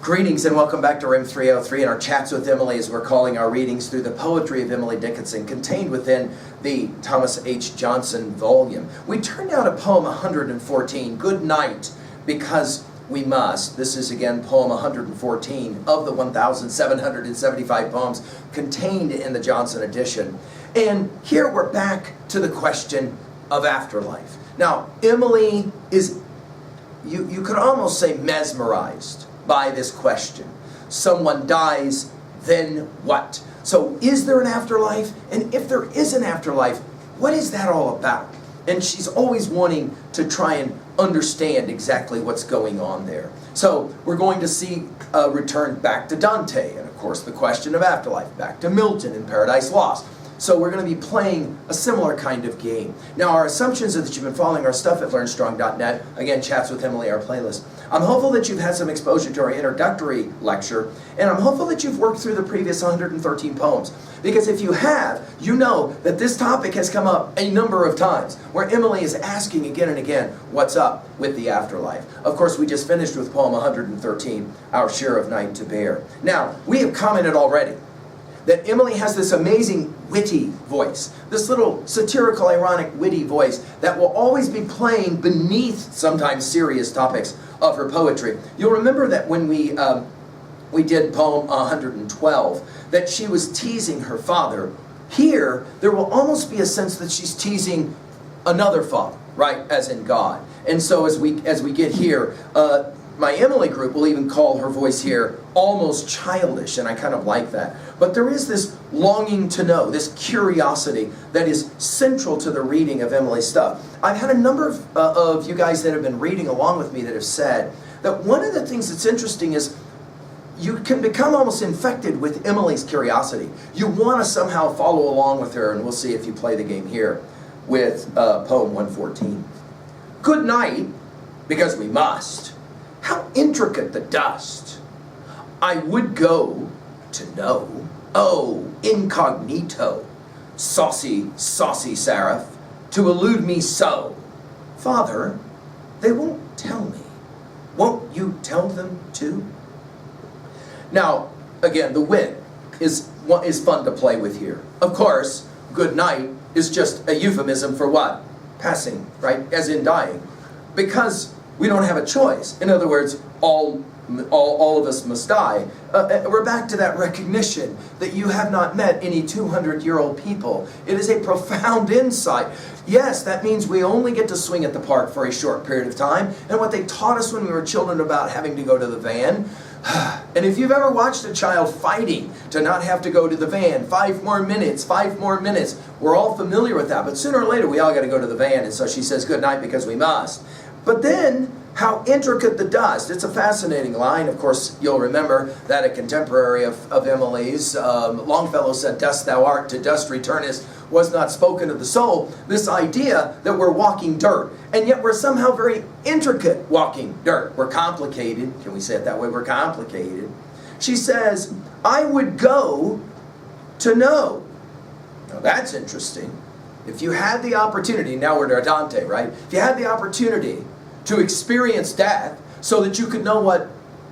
Greetings and welcome back to Room 303 and our chats with Emily as we're calling our readings through the poetry of Emily Dickinson contained within the Thomas H. Johnson volume. We turned out a poem 114, Good Night, Because We Must. This is again poem 114 of the 1,775 poems contained in the Johnson edition. And here we're back to the question of afterlife. Now, Emily is, you could almost say mesmerized by this question. Someone dies, then what? So is there an afterlife? And if there is an afterlife, what is that all about? And she's always wanting to try and understand exactly what's going on there. So we're going to see a return back to Dante, and of course the question of afterlife, back to Milton in Paradise Lost. So we're going to be playing a similar kind of game. Now our assumptions are that you've been following our stuff at LearnStrong.net. Again, Chats with Emily, our playlist. I'm hopeful that you've had some exposure to our introductory lecture, and I'm hopeful that you've worked through the previous 113 poems. Because if you have, you know that this topic has come up a number of times, where Emily is asking again and again, what's up with the afterlife? Of course, we just finished with poem 113, Our Share of Night to Bear. Now, we have commented already that Emily has this amazing witty voice, this little satirical, ironic, witty voice that will always be playing beneath sometimes serious topics of her poetry. You'll remember that when we did poem 112, that she was teasing her father. Here, there will almost be a sense that she's teasing another father, right, as in God. And so as we get here, my Emily group will even call her voice here almost childish, and I kind of like that. But there is this longing to know, this curiosity that is central to the reading of Emily's stuff. I've had a number of you guys that have been reading along with me that have said that one of the things that's interesting is you can become almost infected with Emily's curiosity. You want to somehow follow along with her, and we'll see if you play the game here with poem 114. Good night, because we must. How intricate the dust. I would go to know. Oh, incognito. Saucy, saucy seraph, to elude me so. Father, they won't tell me. Won't you tell them too? Now, again, the wit is fun to play with here. Of course, good night is just a euphemism for what? Passing, right? As in dying. Because we don't have a choice. In other words, all of us must die. We're back to that recognition that you have not met any 200-year-old people. It is a profound insight. Yes, that means we only get to swing at the park for a short period of time. And what they taught us when we were children about having to go to the van. And if you've ever watched a child fighting to not have to go to the van, 5 more minutes, 5 more minutes, we're all familiar with that. But sooner or later, we all got to go to the van. And so she says, good night, because we must. But then, how intricate the dust. It's a fascinating line. Of course, you'll remember that a contemporary of Emily's, Longfellow said, dust thou art, to dust returnest, was not spoken of the soul. This idea that we're walking dirt, and yet we're somehow very intricate walking dirt. We're complicated. Can we say it that way? We're complicated. She says, I would go to know. Now that's interesting. If you had the opportunity, now we're to Dante, right? If you had the opportunity to experience death so that you could know what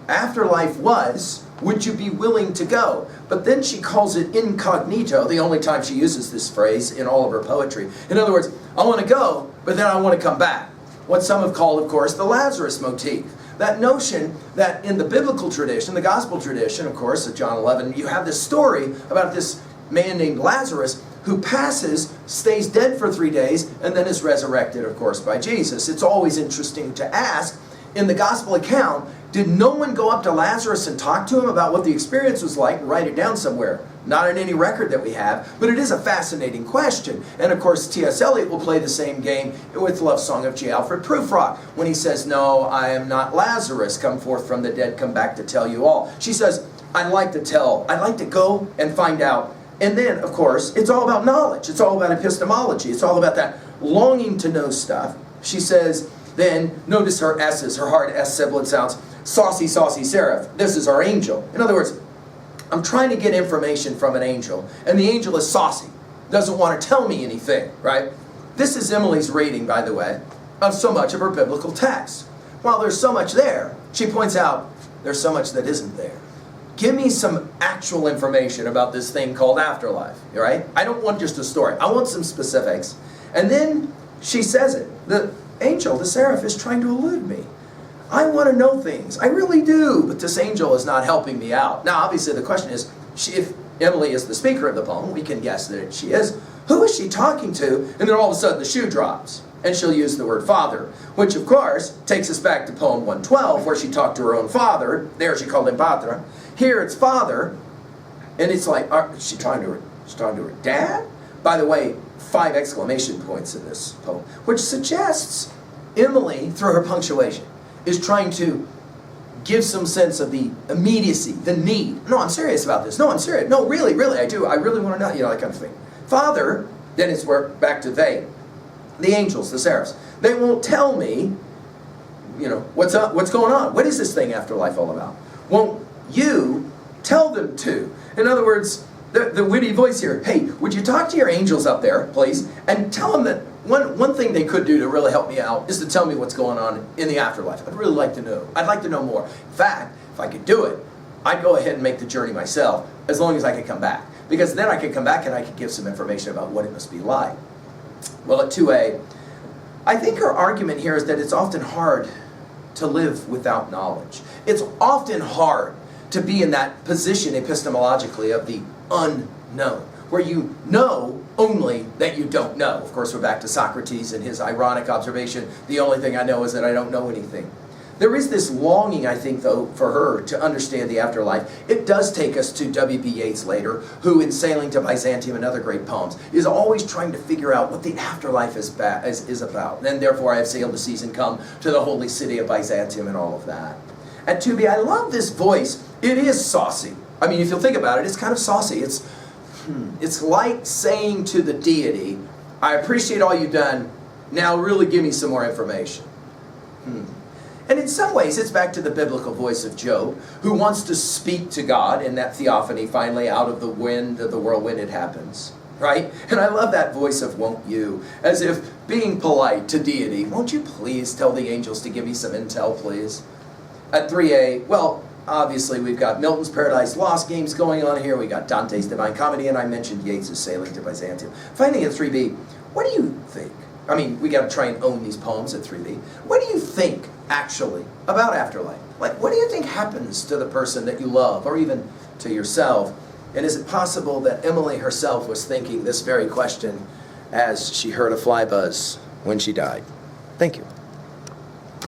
afterlife was, would you be willing to go? But then she calls it incognito, the only time she uses this phrase in all of her poetry. In other words, I want to go, but then I want to come back. What some have called, of course, the Lazarus motif. That notion that in the biblical tradition, the gospel tradition, of course, of John 11, you have this story about this man named Lazarus who passes, stays dead for 3 days, and then is resurrected, of course, by Jesus. It's always interesting to ask, in the gospel account, did no one go up to Lazarus and talk to him about what the experience was like and write it down somewhere? Not in any record that we have, but it is a fascinating question. And of course, T.S. Eliot will play the same game with Love Song of J. Alfred Prufrock, when he says, no, I am not Lazarus, come forth from the dead, come back to tell you all. She says, I'd like to go and find out. And then, of course, it's all about knowledge. It's all about epistemology. It's all about that longing to know stuff. She says, then, notice her S's, her hard S sibilant sounds. Saucy, saucy seraph. This is our angel. In other words, I'm trying to get information from an angel, and the angel is saucy. Doesn't want to tell me anything, right? This is Emily's reading, by the way, of so much of her biblical text. While there's so much there, she points out, there's so much that isn't there. Give me some actual information about this thing called afterlife, right? I don't want just a story. I want some specifics. And then she says it. The angel, the seraph, is trying to elude me. I want to know things. I really do. But this angel is not helping me out. Now, obviously, the question is, if Emily is the speaker of the poem, we can guess that she is. Who is she talking to? And then all of a sudden, the shoe drops. And she'll use the word father, which, of course, takes us back to poem 112, where she talked to her own father. There she called him Patra. Here it's father. And it's like, is she talking to her dad? By the way, 5 exclamation points in this poem, which suggests Emily, through her punctuation, is trying to give some sense of the immediacy, the need. No, I'm serious about this. No, I'm serious. No, really, I do. I really want to know, that kind of thing. Father, then it's back to they. The angels, the seraphs. They won't tell me, what's up, what's going on? What is this thing afterlife all about? Won't you tell them to? In other words, the witty voice here, hey, would you talk to your angels up there, please, and tell them that one thing they could do to really help me out is to tell me what's going on in the afterlife. I'd really like to know. I'd like to know more. In fact, if I could do it, I'd go ahead and make the journey myself, as long as I could come back. Because then I could come back and I could give some information about what it must be like. Well, at 2a, I think her argument here is that it's often hard to live without knowledge. It's often hard to be in that position epistemologically of the unknown, where you know only that you don't know. Of course, we're back to Socrates and his ironic observation, the only thing I know is that I don't know anything. There is this longing, I think, though, for her to understand the afterlife. It does take us to W.B. Yeats later, who in Sailing to Byzantium and other great poems is always trying to figure out what the afterlife is about. And therefore I have sailed the seas and come to the holy city of Byzantium and all of that. At 2b, I love this voice. It is saucy. I mean, if you'll think about it, it's kind of saucy. It's like saying to the deity, I appreciate all you've done, now really give me some more information. And in some ways, it's back to the biblical voice of Job, who wants to speak to God in that theophany. Finally, out of the wind, of the whirlwind, it happens. Right? And I love that voice of won't you, as if being polite to deity. Won't you please tell the angels to give me some intel, please? At 3a, well, obviously we've got Milton's Paradise Lost games going on here. We got Dante's Divine Comedy, and I mentioned Yeats' Sailing to Byzantium. Finally, at 3b, what do you think? I mean, we got to try and own these poems at 3b. What do you think, actually, about afterlife? Like, what do you think happens to the person that you love, or even to yourself? And is it possible that Emily herself was thinking this very question as she heard a fly buzz when she died? Thank you.